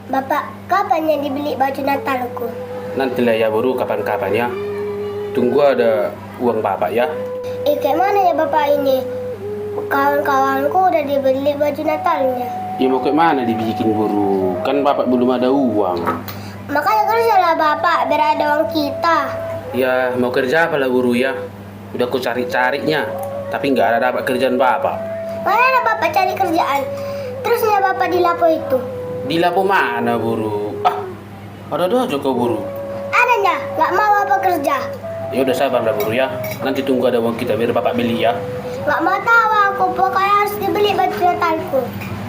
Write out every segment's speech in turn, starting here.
Bapak, kapan yang dibeli baju Natalku? Nantilah ya baru kapan-kapan ya. Tunggu ada uang bapak ya. Kayak mana ya bapak ini? Kawan-kawanku udah dibeli baju Natalnya. Ya mau ke mana dibikin buru? Kan bapak belum ada uang. Makanya kerjalah bapak biar ada uang kita. Ya mau kerja apa lah buru ya? Udah aku cari-carinya, tapi nggak ada dapat kerjaan bapak. Mana ada bapak cari kerjaan? Terusnya bapak di Lapo itu. Di Lapo mana buru? Ada aja kau buru. Adanya, nggak mau bapak kerja. Ya udah sabar lah buru ya. Nanti tunggu ada uang kita biar bapak beli ya. Nggak mau tahu aku, pokoknya harus dibeli baju Natalku.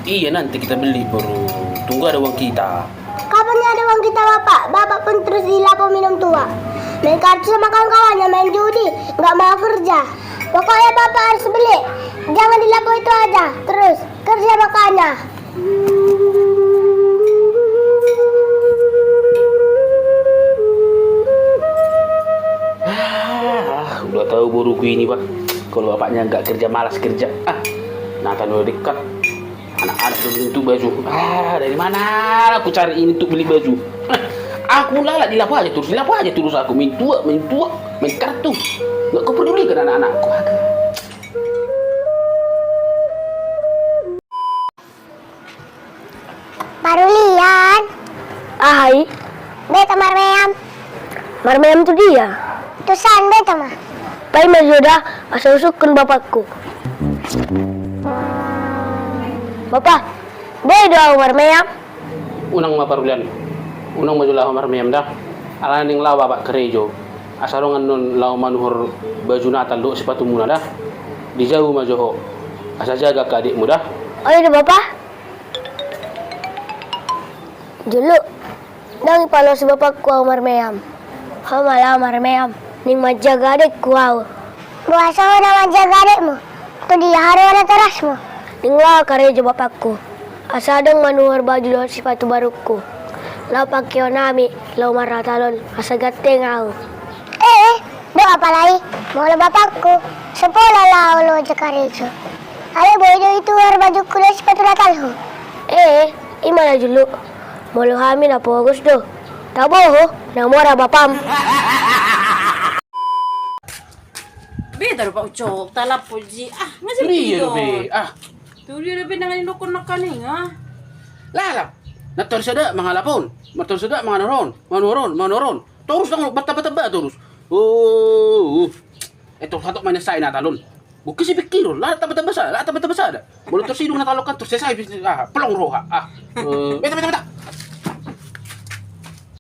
Iya nanti kita beli buru. Tunggu ada uang kita. Kapan ada uang kita bapak? Bapak pun terus di Lapo minum tua. Main kartu sama kawan-kawannya, main judi, nggak mau kerja. Pokoknya bapak harus beli. Jangan di Lapo itu aja. Terus kerja makanya. Udah tahu buruku ini pak. Kalau bapaknya nggak kerja malas kerja. Nathan udah dekat. Anak-anak udah untuk baju. Dari mana aku cari ini untuk beli baju? Aku lala di Lapo aja terus aku main tua, main kartu. Nggak kau peduli kan anak-anakku. Parulian. Hai, Beta Marmeam. Marmeam tuh dia. Tusan beta mah. Pai majoda asal usukkan bapakku. Bapak, boleh doa Marmeam? Unang maparulian. Unang majulah Umar Mayam dah. Alaning lawa pak kerejo. Asalongan non law manuhur baju Natal do sepatu muna dah. Dijauh majoho. Asa jaga ke adikmu dah. Oh iya bapak. Dulu, nang ipalo si bapakku ang Marmeam. Hamala Marmeam, ning majaga adikku aw. Buasa mo na jaga adikmu. Ito di hari wala teras mo. Ning law karejo bapakku. Asadang manuhur baju do sepatu baruku. Law pagkyo nami, law maratalon, asagating aw. Doa palai. Mula bapakku. Sepola lao lo jakarejo. Ayo boy do itu war baju kulo sepatu Natal ho. Imana dulu. Mulu kami na pogos do. Taboho, namora bapam. Beda pa ucok, talap po ji. Masih Iya tidur. be. Tuh dia lebih nangan indokon na kaninga. Lala. Nator sada mga lapon. Nator sada mga noron. Terus dong bata-bata terus. Ito satu mana saya natalon. Bukan si pikir lah taba-taba sa ada. Mulut tersidung natalokan terus saya pelong roha. Beta.